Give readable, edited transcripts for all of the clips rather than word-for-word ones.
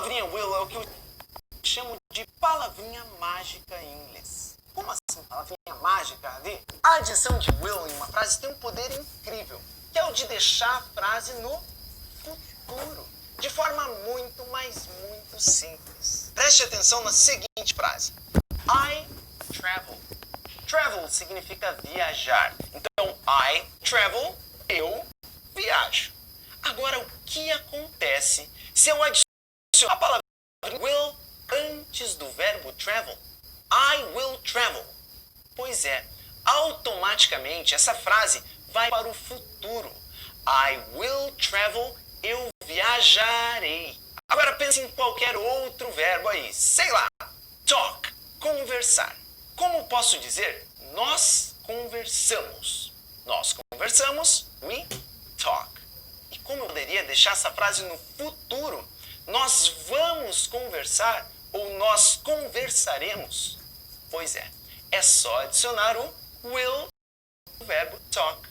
palavrinha will é o que eu chamo de palavrinha mágica em inglês. Como assim, palavrinha mágica, Adi? A adição de will em uma frase tem um poder incrível, que é o de deixar a frase no futuro, de forma muito, mas muito simples. Preste atenção na seguinte frase. I travel. Travel significa viajar. Então, I travel, eu viajo. Agora, o que acontece se eu adicionar a palavra will antes do verbo travel? I will travel. Pois é, automaticamente essa frase vai para o futuro. I will travel, eu viajarei. Agora pense em qualquer outro verbo aí. Sei lá, talk, conversar. Como posso dizer? Nós conversamos. Nós conversamos, we talk. E como eu poderia deixar essa frase no futuro? Nós vamos conversar ou nós conversaremos? Pois é só adicionar o will no verbo talk.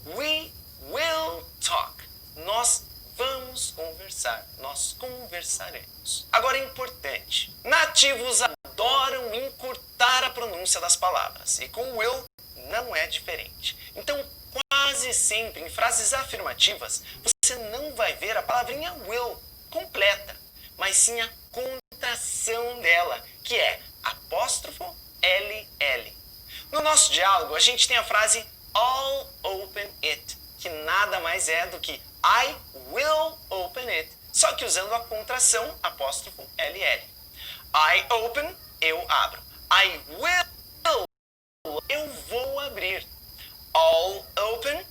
We will talk. Nós vamos conversar. Nós conversaremos. Agora é importante. Nativos adoram encurtar a pronúncia das palavras. E com will não é diferente. Então, quase sempre em frases afirmativas, você não vai ver a palavrinha will completa, mas sim a contração dela, que é apóstrofo LL. No nosso diálogo, a gente tem a frase I'll open it, que nada mais é do que I will open it, só que usando a contração apóstrofo LL. I open, eu abro. I will, eu vou abrir. I'll open,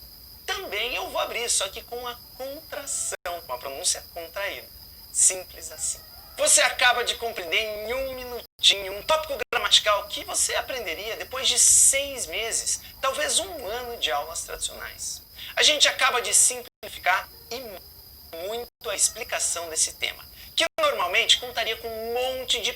também eu vou abrir, só que com a contração, com a pronúncia contraída. Simples assim. Você acaba de compreender em um minutinho um tópico gramatical que você aprenderia depois de 6 meses, talvez 1 ano de aulas tradicionais. A gente acaba de simplificar e muito a explicação desse tema, que normalmente contaria com um monte de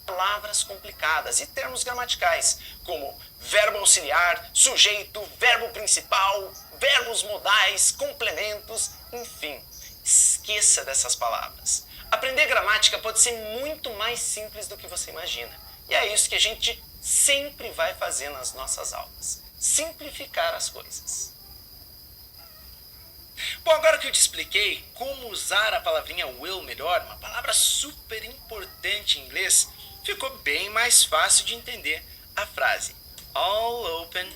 palavras complicadas e termos gramaticais, como verbo auxiliar, sujeito, verbo principal, verbos modais, complementos, enfim. Esqueça dessas palavras. Aprender gramática pode ser muito mais simples do que você imagina. E é isso que a gente sempre vai fazer nas nossas aulas. Simplificar as coisas. Bom, agora que eu te expliquei como usar a palavrinha will melhor, uma palavra super importante em inglês, ficou bem mais fácil de entender a frase I'll open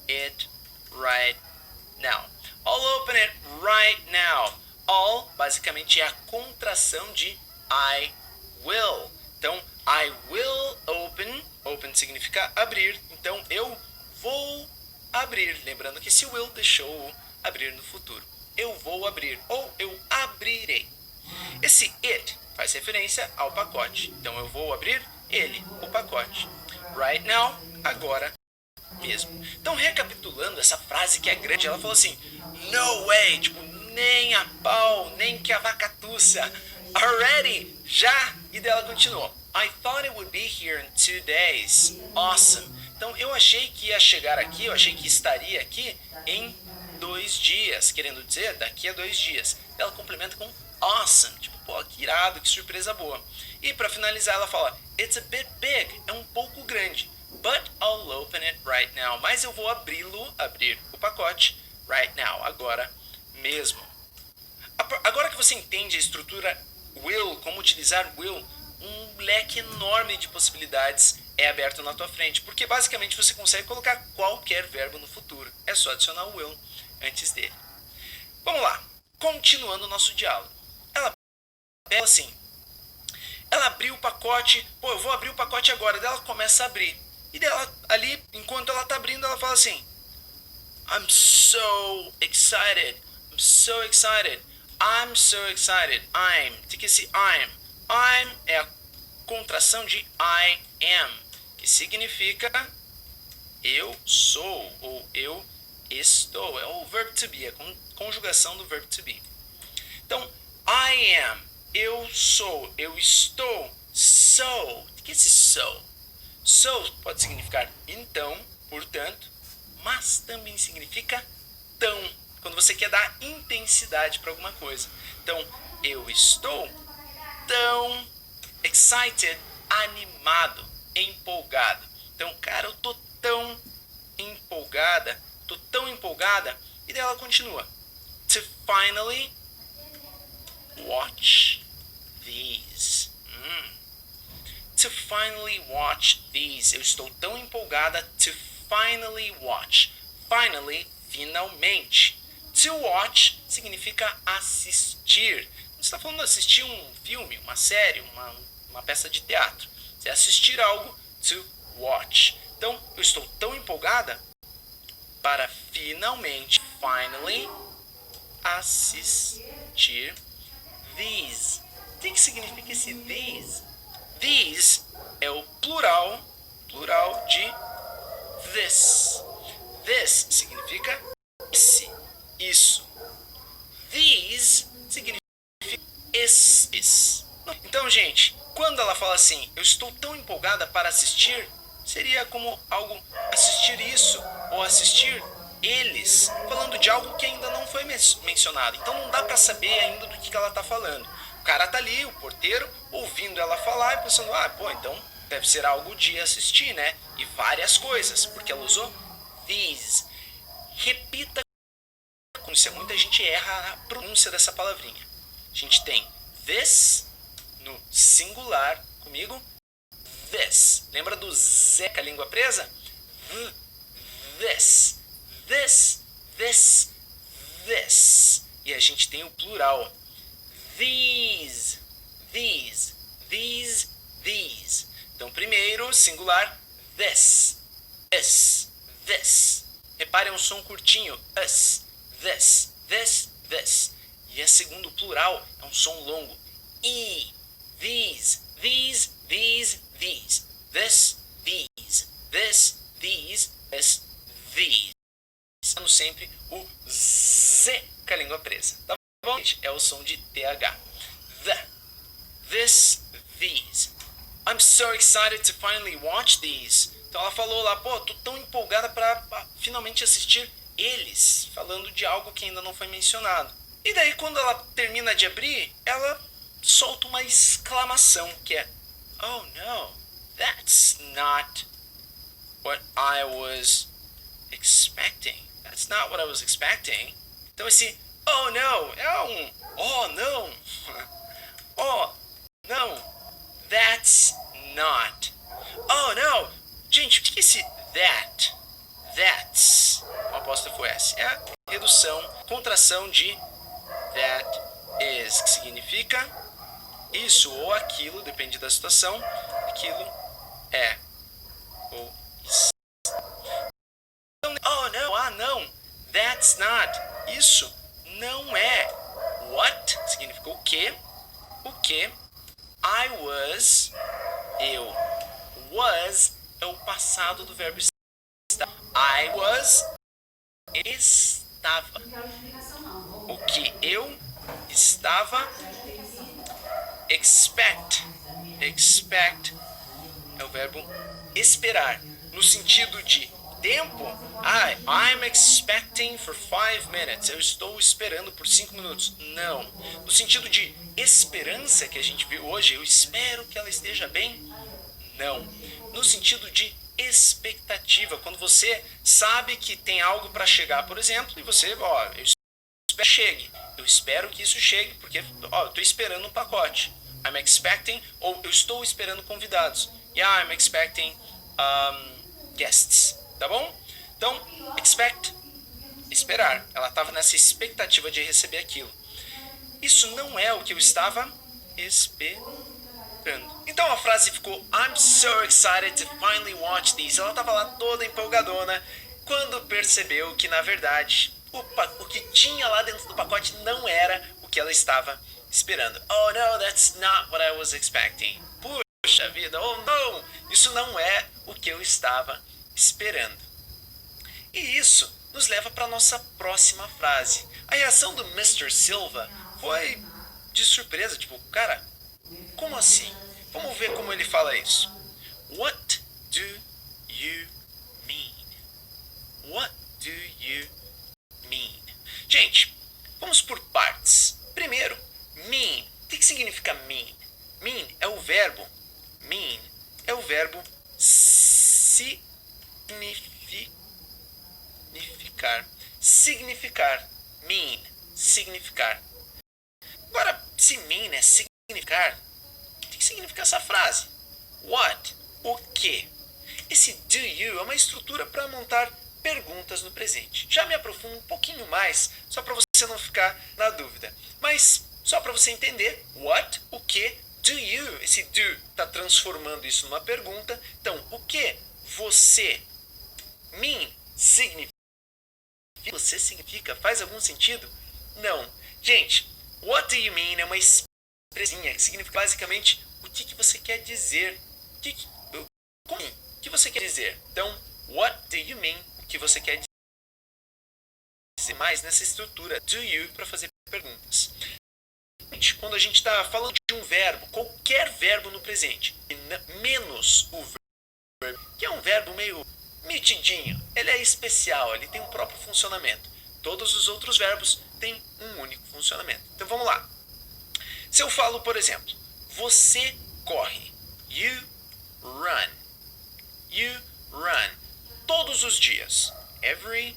it right now. I'll open it right now. All, basicamente, é a contração de I will. Então, I will open. Open significa abrir. Então, eu vou abrir. Lembrando que esse will deixou o abrir no futuro. Eu vou abrir ou eu abrirei. Esse it faz referência ao pacote. Então, eu vou abrir ele, o pacote. Right now, agora mesmo. Então, recapitulando essa frase que é grande, ela falou assim, no way, tipo, nem a pau, nem que a vaca tussa. Already, já. E dela continuou. I thought it would be here in 2 days. Awesome. Então eu achei que ia chegar aqui, eu achei que estaria aqui em 2 dias. Querendo dizer, daqui a 2 dias. Ela complementa com awesome. Tipo, pô, que irado, que surpresa boa. E para finalizar ela fala, it's a bit big. É um pouco grande. But I'll open it right now. Mas eu vou abrir o pacote right now, agora mesmo. Agora que você entende a estrutura will, como utilizar will, um leque enorme de possibilidades é aberto na tua frente, porque basicamente você consegue colocar qualquer verbo no futuro. É só adicionar o will antes dele. Vamos lá, continuando o nosso diálogo. Ela fala assim, ela abriu o pacote, pô, eu vou abrir o pacote agora, daí ela começa a abrir. E dela, ali, enquanto ela está abrindo, ela fala assim, I'm so excited, I'm so excited. I'm so excited. I'm. Tem que esse I'm. I'm é a contração de I am, que significa eu sou ou eu estou. É o verbo to be, a conjugação do verbo to be. Então, I am, eu sou, eu estou. So, tem que esse so. So pode significar então, portanto, mas também significa tão. Quando você quer dar intensidade para alguma coisa. Então, eu estou tão excited, animado, empolgado. Então, cara, eu tô tão empolgada, e daí ela continua. To finally watch these. To finally watch these. Eu estou tão empolgada. To finally watch. Finally, finalmente. To watch significa assistir. Você está falando de assistir um filme, uma série, uma peça de teatro. Você assistir algo, to watch. Então, eu estou tão empolgada para finalmente, finally, assistir these. O que significa esse these? These é o plural de this. This significa esse, isso. These significa esses. Então, gente, quando ela fala assim, eu estou tão empolgada para assistir, seria como algo assistir isso ou assistir eles, falando de algo que ainda não foi mencionado. Então não dá para saber ainda do que ela está falando. O cara tá ali, o porteiro, ouvindo ela falar e pensando, então deve ser algo de assistir, né? E várias coisas, porque ela usou these. Repita a pronúncia. Muita gente erra a pronúncia dessa palavrinha. A gente tem this no singular, comigo, this. Lembra do Z com a língua presa? This. This, this, this. E a gente tem o plural. These, these, these, these. Então, primeiro, singular, this, this, this. Repare, é um som curtinho. Us, this, this, this. E a segundo, plural, é um som longo. E, these, these, these, these. This, these, this, these, this, these. Usando sempre o Z com a língua presa. Tá bom, gente? É o som de TH. The, this, these. I'm so excited to finally watch these. Então ela falou lá, tô tão empolgada para finalmente assistir eles, falando de algo que ainda não foi mencionado. E daí quando ela termina de abrir, ela solta uma exclamação que é Oh no, that's not what I was expecting. That's not what I was expecting. Então esse oh no é um oh não. Oh não, that's not. Oh no. Gente, o que é esse that? That's. O apóstrofo S. É a redução, contração de that is, que significa isso ou aquilo, depende da situação. Aquilo é ou isso. Oh não, não. That's not. Isso não é. What significa o que? O que? I was. Eu. Was é o passado do verbo estar. I was. Estava. O que eu estava. Expect. Expect é o verbo esperar. No sentido de tempo. I'm expecting for 5 minutes. Eu estou esperando por 5 minutos. Não. No sentido de esperança que a gente viu hoje, eu espero que ela esteja bem. Não. No sentido de expectativa, quando você sabe que tem algo para chegar, por exemplo, e você, eu espero que chegue. Eu espero que isso chegue, porque eu estou esperando um pacote. I'm expecting, ou eu estou esperando convidados. I'm expecting guests. Tá bom? Então, expect, esperar. Ela estava nessa expectativa de receber aquilo. Isso não é o que eu estava esperando. Então a frase ficou I'm so excited to finally watch these. Ela estava lá toda empolgadona quando percebeu que, na verdade, o que tinha lá dentro do pacote não era o que ela estava esperando. Oh no, that's not what I was expecting. Puxa vida, oh não, isso não é o que eu estava esperando. E isso nos leva para a nossa próxima frase. A reação do Mr. Silva foi de surpresa, tipo, cara, como assim? Vamos ver como ele fala isso. What do you mean? What do you mean? Gente, vamos por partes. Primeiro, mean. O que significa mean? Mean é o verbo. Mean é o verbo significar. Significar. Mean. Significar. Agora, se mean é significar, o que significa essa frase? What? O que? Esse do you é uma estrutura para montar perguntas no presente. Já me aprofundo um pouquinho mais, só para você não ficar na dúvida. Mas, só para você entender, what, o que, do you. Esse do está transformando isso numa pergunta. Então, o que você, mean, significa? Você significa? Faz algum sentido? Não. Gente, what do you mean é uma expressinha que significa basicamente o que você quer dizer. O que você quer dizer? Então, what do you mean? O que você quer dizer mais nessa estrutura do you para fazer perguntas. Quando a gente está falando de um verbo, qualquer verbo no presente, menos o verbo, que é um verbo meio metidinho, ele é especial, ele tem um próprio funcionamento. Todos os outros verbos têm um único funcionamento. Então vamos lá. Se eu falo, por exemplo, você corre, you run. You run. Todos os dias. Every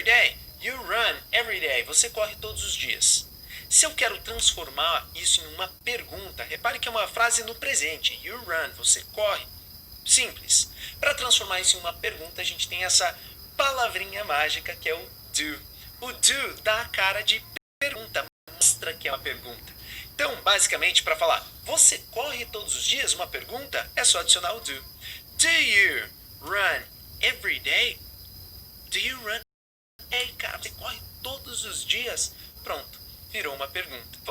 day. You run every day. Você corre todos os dias. Se eu quero transformar isso em uma pergunta, repare que é uma frase no presente. You run. Você corre. Simples. Para transformar isso em uma pergunta, a gente tem essa palavrinha mágica que é o do. O do dá a cara de pergunta. Mostra que é uma pergunta. Então, basicamente, para falar você corre todos os dias, uma pergunta, é só adicionar o do. Do you run every day? Do you run? Ei, cara, você corre todos os dias? Pronto, virou uma pergunta.